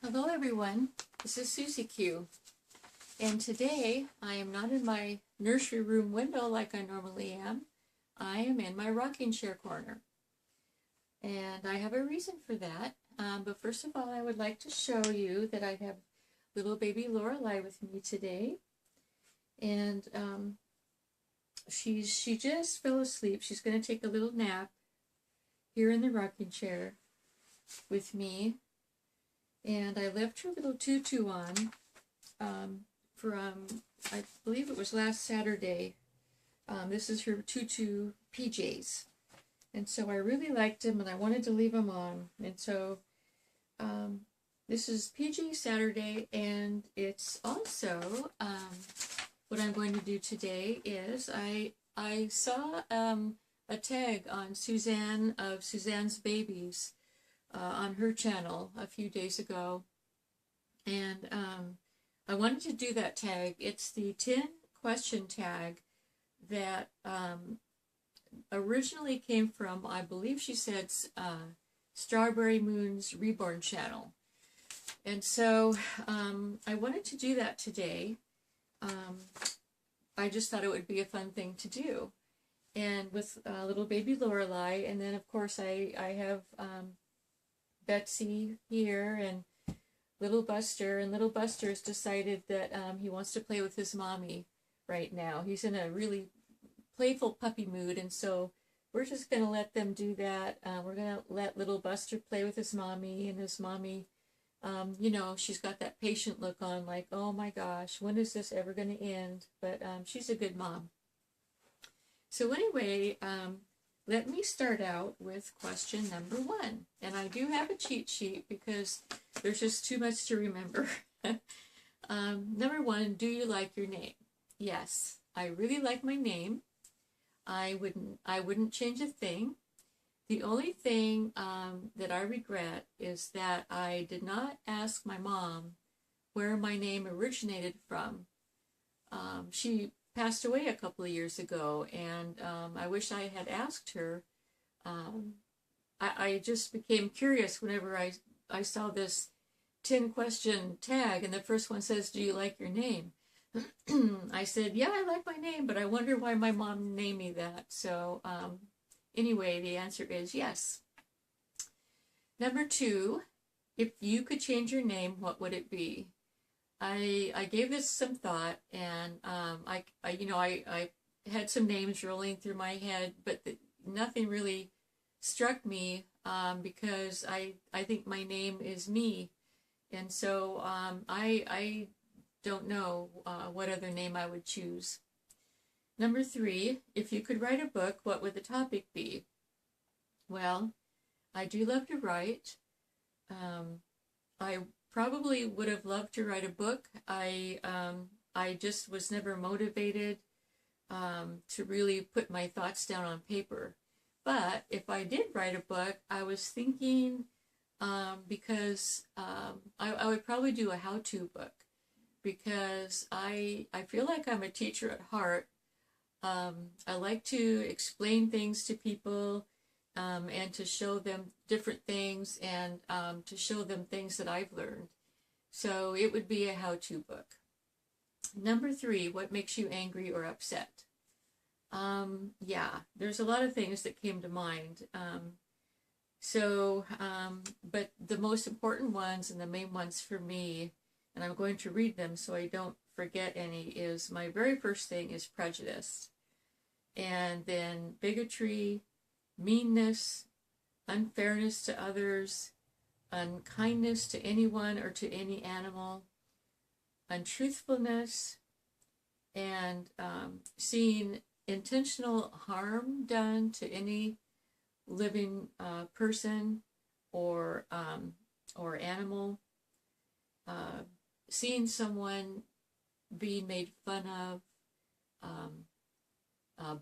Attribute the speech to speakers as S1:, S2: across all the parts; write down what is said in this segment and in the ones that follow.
S1: Hello everyone, this is Susie Q, and today I am not in my nursery room window like I normally am. I am in my rocking chair corner, and I have a reason for that. But first of all, I would like to show you that I have little baby Lorelai with me today, and she just fell asleep. She's going to take a little nap here in the rocking chair with me. And I left her little tutu on from, I believe it was last Saturday. This is her tutu PJs. And so I really liked them and I wanted to leave them on. And so this is PJ Saturday, and it's also what I'm going to do today is I saw a tag on Suzanne of Suzanne'sBabies on her channel a few days ago, and I wanted to do that tag. It's the 10 question tag that originally came from, I believe she said, Strawberry Moon's Reborned channel. And so I wanted to do that today. I just thought it would be a fun thing to do. And with little baby Lorelai, and then of course I have Betsy here and little Buster, and little Buster's decided that he wants to play with his mommy right now. He's in a really playful puppy mood, and so we're just going to let them do that. We're going to let little Buster play with his mommy, and his mommy, you know, she's got that patient look on like, oh my gosh, when is this ever going to end? But she's a good mom. So anyway, let me start out with question number 1. And I do have a cheat sheet because there's just too much to remember. Number 1, do you like your name? Yes, I really like my name. I wouldn't change a thing. The only thing that I regret is that I did not ask my mom where my name originated from. She passed away a couple of years ago, and I wish I had asked her. I just became curious whenever I saw this 10 question tag, and the first one says, do you like your name? I said, yeah, I like my name, but I wonder why my mom named me that. So anyway, the answer is yes. Number 2, if you could change your name, what would it be? I gave this some thought, and I had some names rolling through my head, but nothing really struck me because I think my name is me, and so I don't know what other name I would choose. Number 3, if you could write a book, what would the topic be? Well, I do love to write. I probably would have loved to write a book. I just was never motivated to really put my thoughts down on paper. But if I did write a book, I was thinking because I would probably do a how-to book, because I feel like I'm a teacher at heart. I like to explain things to people and to show them different things, and to show them things that I've learned. So it would be a how-to book. Number 3, what makes you angry or upset? Yeah, there's a lot of things that came to mind. But the most important ones and the main ones for me, and I'm going to read them so I don't forget any, is my very first thing is prejudice. And then bigotry, meanness, unfairness to others, unkindness to anyone or to any animal, untruthfulness, and seeing intentional harm done to any living person or animal, seeing someone being made fun of.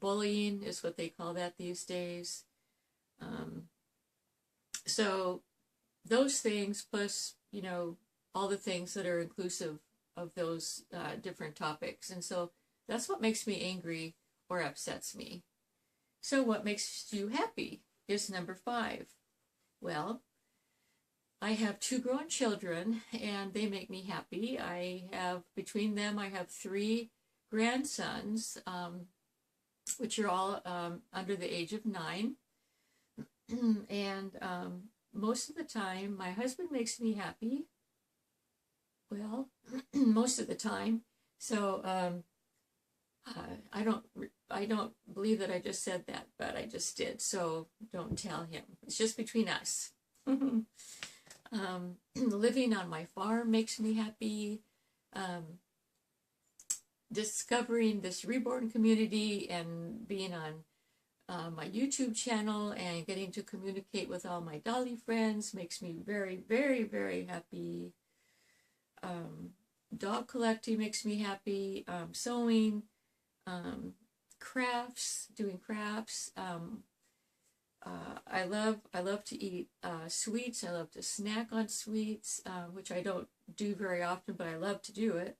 S1: Bullying is what they call that these days. So those things, plus, you know, all the things that are inclusive of those different topics. And so that's what makes me angry or upsets me. So what makes you happy is number 5. Well, I have 2 grown children, and they make me happy. Between them, I have 3 grandsons, which are all under the age of 9. And most of the time, my husband makes me happy. Well, most of the time. So I don't believe that I just said that, but I just did. So don't tell him. It's just between us. Living on my farm makes me happy. Discovering this Reborn community and being on my YouTube channel and getting to communicate with all my dolly friends makes me very, very, very happy. Dog collecting makes me happy. Sewing, crafts, doing crafts. I love to eat sweets. I love to snack on sweets, which I don't do very often, but I love to do it.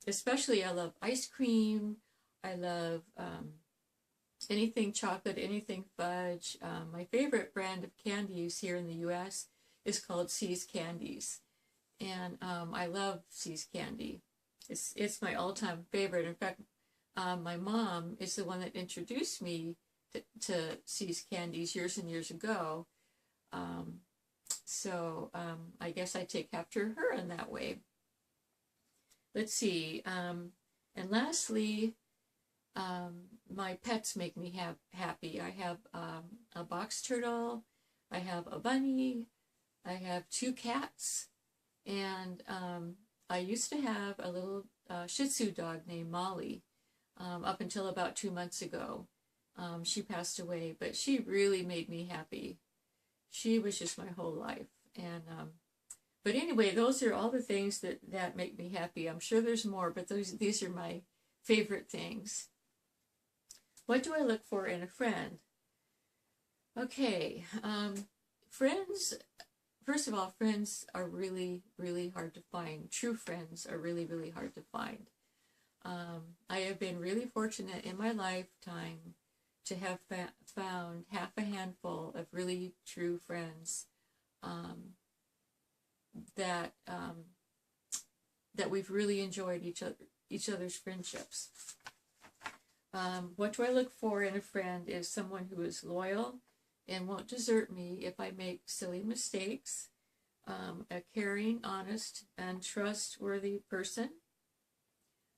S1: Especially I love ice cream. I love anything chocolate, anything fudge. My favorite brand of candies here in the U.S. is called C's Candies. And I love C's Candy. It's my all-time favorite. In fact, my mom is the one that introduced me to C's Candies years and years ago. So I guess I take after her in that way. Let's see. And lastly, my pets make me happy. I have a box turtle. I have a bunny. I have 2 cats. And I used to have a little Shih Tzu dog named Molly up until about 2 months ago. She passed away, but she really made me happy. She was just my whole life. And but anyway, those are all the things that make me happy. I'm sure there's more, but these are my favorite things. What do I look for in a friend? Okay, friends. First of all, friends are really, really hard to find. True friends are really, really hard to find. I have been really fortunate in my lifetime to have found half a handful of really true friends that we've really enjoyed each other's friendships. What do I look for in a friend is someone who is loyal and won't desert me if I make silly mistakes, a caring, honest, and trustworthy person,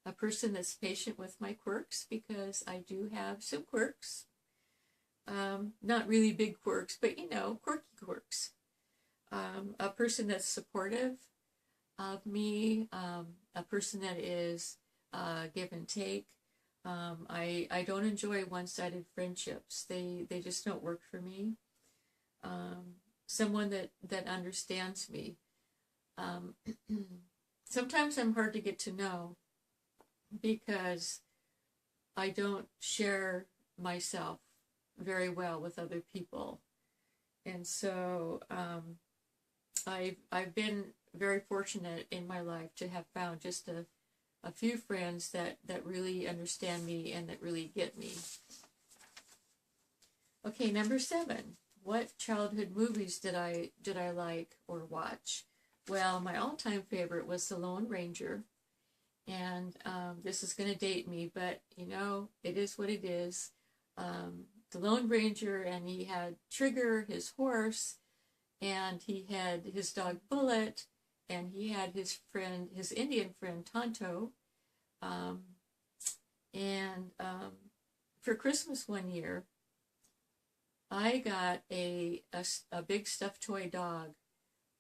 S1: a person that's patient with my quirks, because I do have some quirks, not really big quirks, but quirky quirks, a person that's supportive of me, a person that is give and take. I don't enjoy one-sided friendships. They just don't work for me. Someone that understands me. Sometimes I'm hard to get to know because I don't share myself very well with other people. And so I've been very fortunate in my life to have found just a few friends that really understand me and that really get me. Okay, number 7. What childhood movies did I like or watch? Well, my all-time favorite was The Lone Ranger. And this is going to date me, but it is what it is. The Lone Ranger, and he had Trigger, his horse, and he had his dog Bullet, and he had his Indian friend Tonto. For Christmas one year, I got a big stuffed toy dog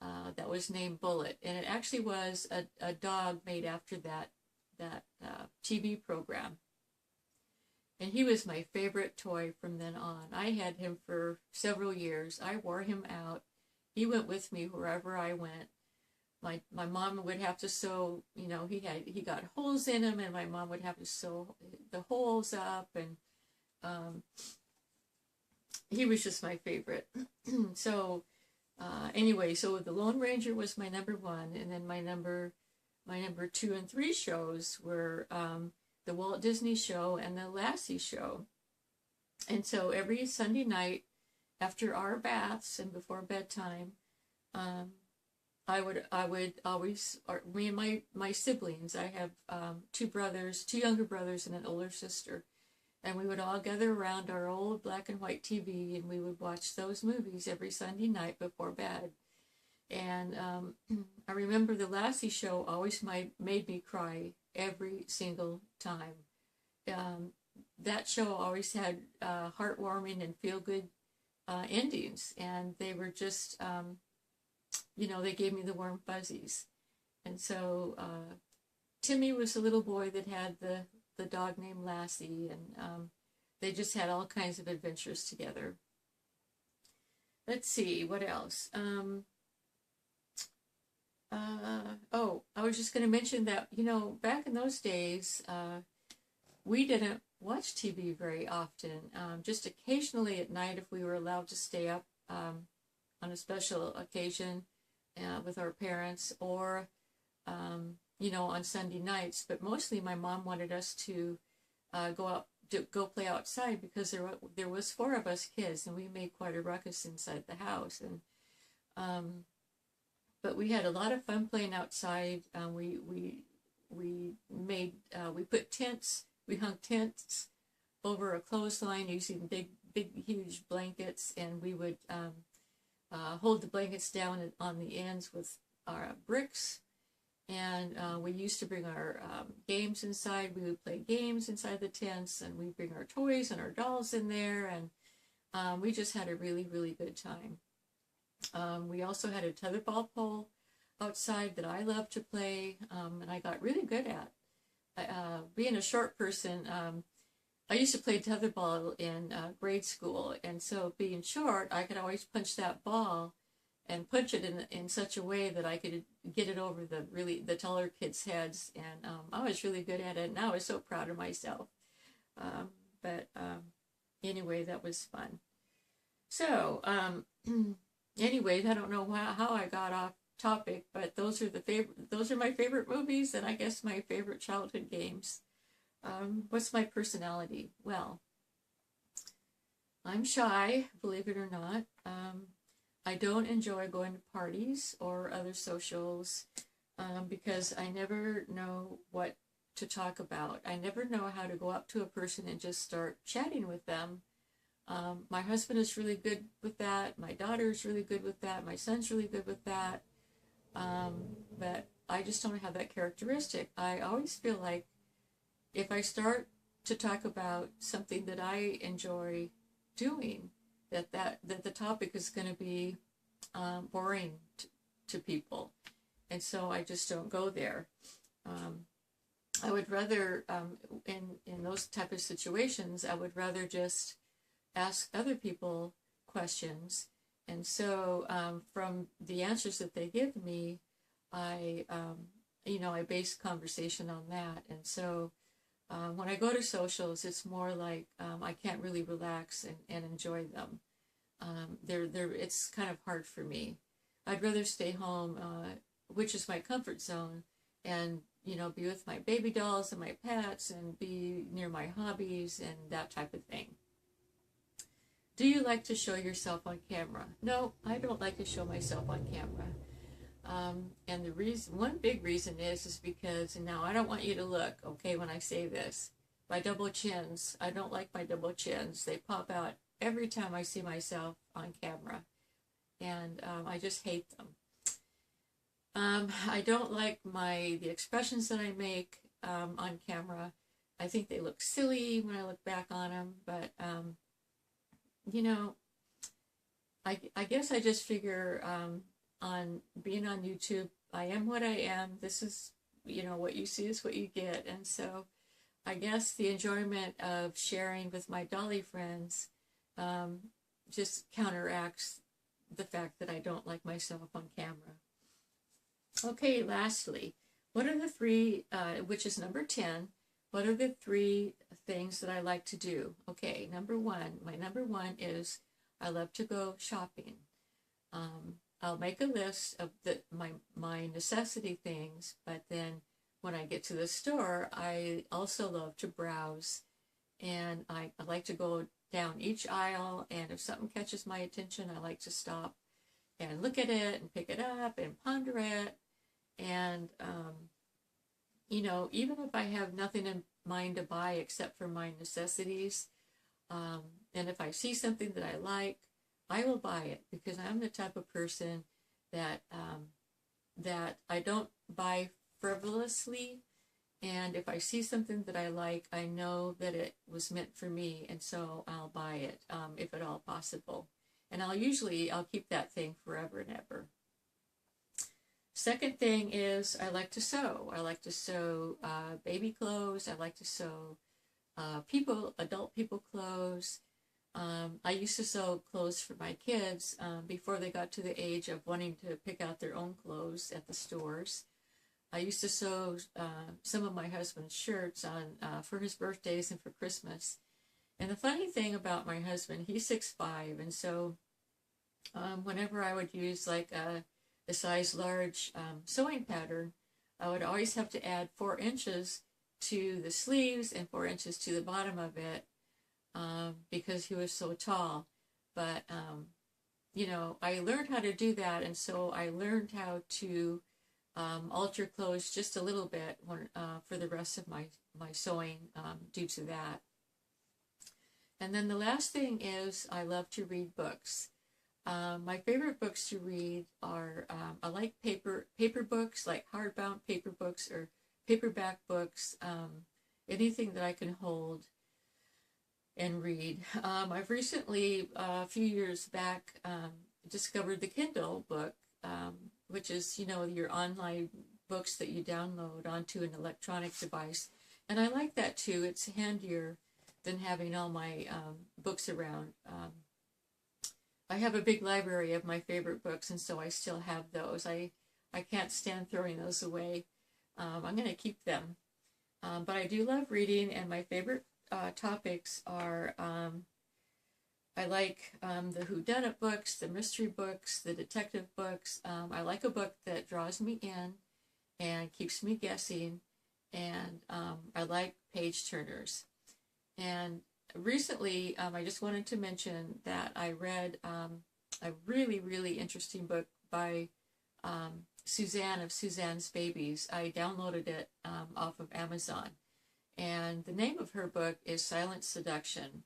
S1: that was named Bullet, and it actually was a dog made after that TV program. And he was my favorite toy from then on. I had him for several years. I wore him out. He went with me wherever I went. My mom would have to sew, he got holes in him, and my mom would have to sew the holes up, and he was just my favorite. So anyway, so The Lone Ranger was my number 1, and then my number 2 and 3 shows were the Walt Disney Show and the Lassie Show. And so every Sunday night after our baths and before bedtime, I would always, or me and my siblings, I have two brothers, two younger brothers and an older sister, and we would all gather around our old black and white TV, and we would watch those movies every Sunday night before bed. And I remember the Lassie show always made me cry every single time. That show always had heartwarming and feel-good endings, and they were just, they gave me the warm fuzzies. And so Timmy was a little boy that had the dog named Lassie, and they just had all kinds of adventures together. Let's see, what else? I was just going to mention that, back in those days, we didn't watch TV very often. Just occasionally at night, if we were allowed to stay up on a special occasion with our parents, or, on Sunday nights. But mostly my mom wanted us to go play outside, because there was 4 of us kids, and we made quite a ruckus inside the house. And but we had a lot of fun playing outside. We put tents. We hung tents over a clothesline using big, huge blankets, and we would hold the blankets down on the ends with our bricks. And we used to bring our games inside. We would play games inside the tents, and we'd bring our toys and our dolls in there, and we just had a really, really good time. We also had a tetherball pole outside that I loved to play, and I got really good at. Being a short person, I used to play tetherball in grade school, and so being short, I could always punch that ball and punch it in such a way that I could get it over the taller kids' heads, and I was really good at it, and I was so proud of myself. But anyway, that was fun. So anyways, I don't know how I got off topic, but those are my favorite movies, and I guess my favorite childhood games. What's my personality? Well, I'm shy, believe it or not. I don't enjoy going to parties or other socials because I never know what to talk about. I never know how to go up to a person and just start chatting with them. My husband is really good with that. My daughter's really good with that. My son's really good with that. But I just don't have that characteristic. I always feel like if I start to talk about something that I enjoy doing, that the topic is going to be boring to people. And so I just don't go there. I would rather, in those type of situations, I would rather just ask other people questions. And so from the answers that they give me, I base conversation on that. And so when I go to socials, it's more like I can't really relax and enjoy them. It's kind of hard for me. I'd rather stay home, which is my comfort zone, and be with my baby dolls and my pets, and be near my hobbies and that type of thing. Do you like to show yourself on camera? No, I don't like to show myself on camera. And the reason, one big reason is because, and now I don't want you to look, okay, when I say this, my double chins, I don't like my double chins. They pop out every time I see myself on camera, and I just hate them. I don't like the expressions that I make on camera. I think they look silly when I look back on them, but I guess I just figure on being on YouTube, I am what I am. This is, what you see is what you get. And so I guess the enjoyment of sharing with my dolly friends just counteracts the fact that I don't like myself on camera. Okay, lastly, what are the 3, which is number 10, what are the 3 things that I like to do? Okay, my number one is I love to go shopping. I'll make a list of my necessity things, but then when I get to the store, I also love to browse, and I like to go down each aisle, and if something catches my attention, I like to stop and look at it and pick it up and ponder it. And, you know, even if I have nothing in mind to buy except for my necessities, and if I see something that I like, I will buy it, because I'm the type of person that that I don't buy frivolously. And if I see something that I like, I know that it was meant for me, and so I'll buy it, if at all possible. And I'll keep that thing forever and ever. Second thing is I like to sew. I like to sew baby clothes. I like to sew adult people clothes. I used to sew clothes for my kids before they got to the age of wanting to pick out their own clothes at the stores. I used to sew some of my husband's shirts on for his birthdays and for Christmas. And the funny thing about my husband, he's 6'5", and so whenever I would use like a size large sewing pattern, I would always have to add 4 inches to the sleeves and 4 inches to the bottom of it, because he was so tall. But you know, I learned how to do that, and so I learned how to alter clothes just a little bit for the rest of my sewing due to that. And then the last thing is I love to read books. My favorite books to read are, I like paper books, like hardbound paper books or paperback books, anything that I can hold and read. I've recently, a few years back, discovered the Kindle book, which is, you know, your online books that you download onto an electronic device. And I like that too. It's handier than having all my books around. I have a big library of my favorite books, and so I still have those. I can't stand throwing those away. I'm going to keep them. But I do love reading, and my favorite topics are, I like the whodunit books, the mystery books, the detective books. I like a book that draws me in and keeps me guessing, and I like page turners. And recently, I just wanted to mention that I read a really, really interesting book by Suzanne of Suzanne'sBabies. I downloaded it off of Amazon. And the name of her book is Silent Seduction.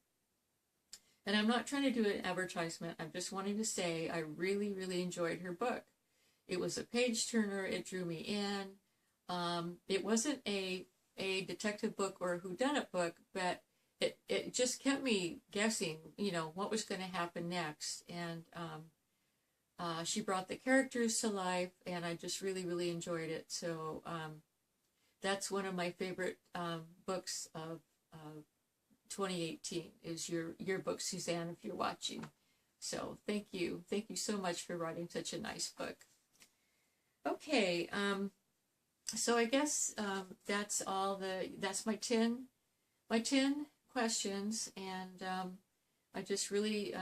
S1: And I'm not trying to do an advertisement. I'm just wanting to say I really, really enjoyed her book. It was a page turner. It drew me in. It wasn't a detective book or a whodunit book, but it just kept me guessing, you know, what was going to happen next. And she brought the characters to life, and I just really, really enjoyed it. So that's one of my favorite books of 2018 is your book, Suzanne, if you're watching. So thank you so much for writing such a nice book. Okay, so I guess that's my 10 questions, and I just really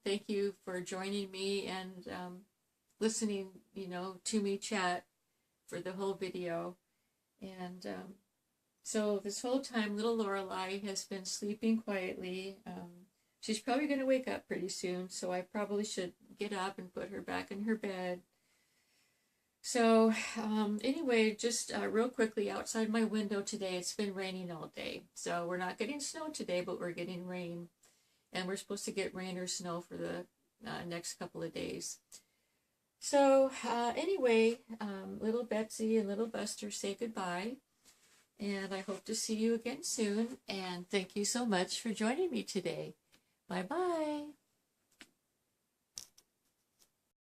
S1: thank you for joining me and listening, you know, to me chat for the whole video. And so this whole time, little Lorelai has been sleeping quietly. She's probably going to wake up pretty soon, so I probably should get up and put her back in her bed. So anyway, just real quickly, outside my window today, it's been raining all day. So we're not getting snow today, but we're getting rain. And we're supposed to get rain or snow for the next couple of days. So anyway, little Betsy and little Buster say goodbye. And I hope to see you again soon. And thank you so much for joining me today. Bye-bye.